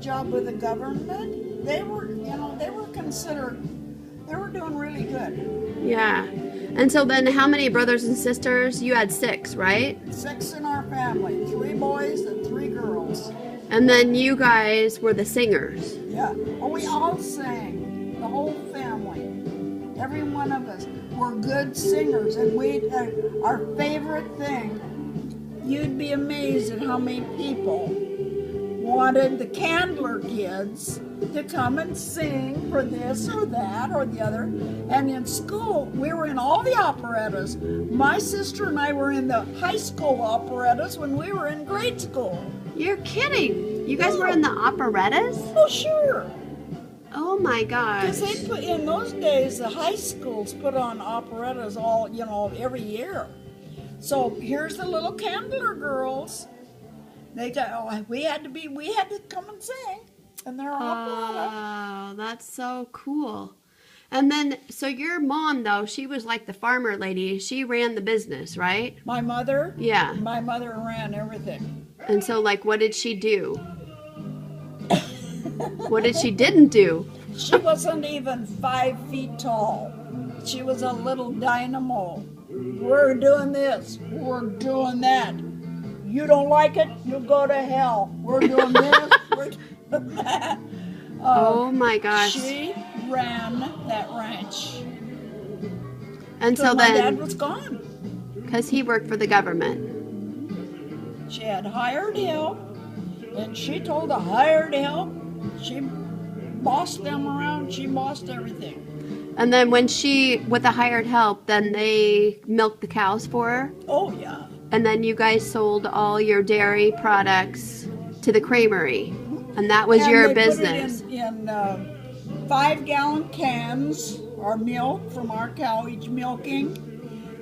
job with the government. They were, they were considered, they were doing really good. Yeah. And so then how many brothers and sisters? You had 6, right? 6 in our family, 3 boys and 3 girls. And then you guys were the singers. Yeah. Well, we all sang, the whole family. Every one of us were good singers, and our favorite thing, you'd be amazed at how many people wanted the Candler kids to come and sing for this or that or the other. And in school, we were in all the operettas. My sister and I were in the high school operettas when we were in grade school. You're kidding. You guys were in the operettas? Oh, sure. Oh my gosh. Because they put, in those days, the high schools put on operettas all, every year. So here's the little Candler girls. They got, we had to come and sing. And they're operetta. Oh, that's so cool. And then, so your mom, though, she was like the farmer lady. She ran the business, right? My mother? Yeah. My mother ran everything. And so, like, what did she do? What did she didn't do? She wasn't even 5 feet tall. She was a little dynamo. We're doing this. We're doing that. You don't like it? You go to hell. We're doing this. We're doing that. Oh my gosh. She ran that ranch. And so my then, dad was gone. because he worked for the government. She had hired help, and she told the hired help, she bossed them around, she bossed everything. And then when she, with the hired help, then they milked the cows for her. Oh, yeah. And then you guys sold all your dairy products to the creamery. And that was your business. Put it in 5-gallon cans, our milk from our cow, each milking.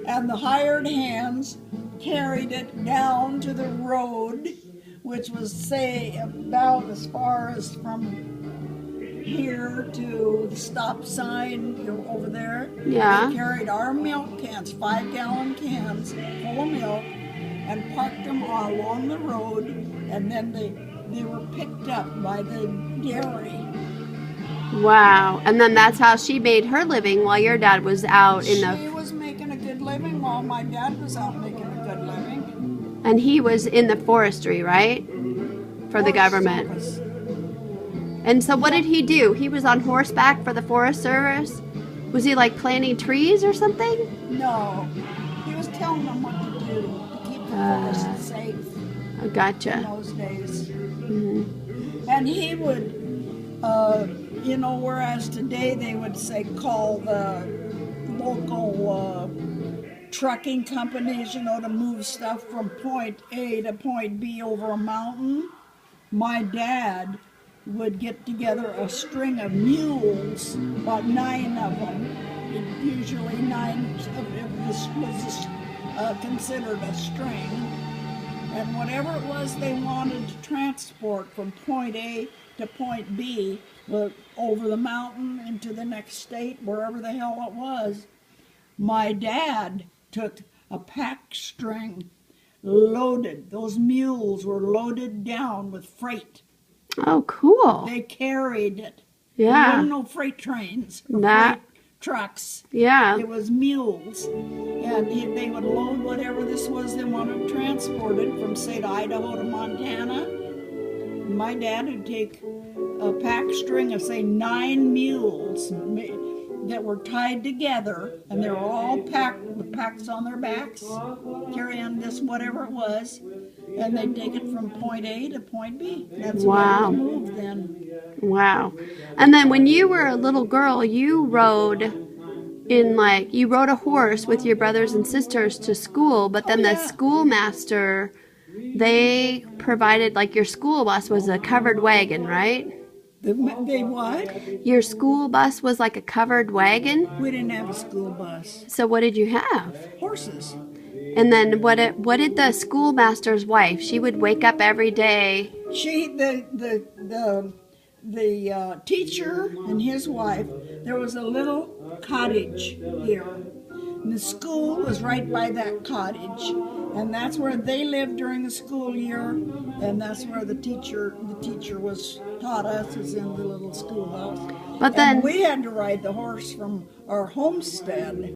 And the hired hands carried it down to the road, which was, say, about as far as from here to the stop sign over there. Yeah. They carried our milk cans, 5-gallon cans full of milk, and parked them all along the road, and then they were picked up by the dairy. Wow. And then that's how she made her living while your dad was out in the... She was making a good living while my dad was out making a good living. And he was in the forestry, right? For the government. Service. And so what did he do? He was on horseback for the Forest Service? Was he like planting trees or something? No. He was telling them what to do to keep the forest safe I gotcha. in those days. Mm-hmm. And he would, whereas today they would say call the local trucking companies, to move stuff from point A to point B over a mountain. My dad would get together a string of mules, about 9 of them. Usually 9 of this was considered a string. And whatever it was they wanted to transport from point A to point B, over the mountain into the next state, wherever the hell it was, my dad took a pack string loaded. Those mules were loaded down with freight. Oh, cool. They carried it. Yeah. There were no freight trains or That- freight trucks. Yeah. It was mules. And they would load whatever this was they wanted transported from, say, to Idaho to Montana. My dad would take a pack string of, say, 9 mules that were tied together, and they were all packed with packs on their backs, carrying this whatever it was, and they'd take it from point A to point B. That's Wow. where it was moved then. Wow. And then when you were a little girl, you rode a horse with your brothers and sisters to school, but then the schoolmaster, they provided, your school bus was a covered wagon, right? They what? Your school bus was like a covered wagon? We didn't have a school bus. So what did you have? Horses. And then what did the schoolmaster's wife, she would wake up every day? The teacher and his wife, there was a little cottage here. And the school was right by that cottage. And that's where they lived during the school year, and that's where the teacher was taught us, is in the little schoolhouse. But then and we had to ride the horse from our homestead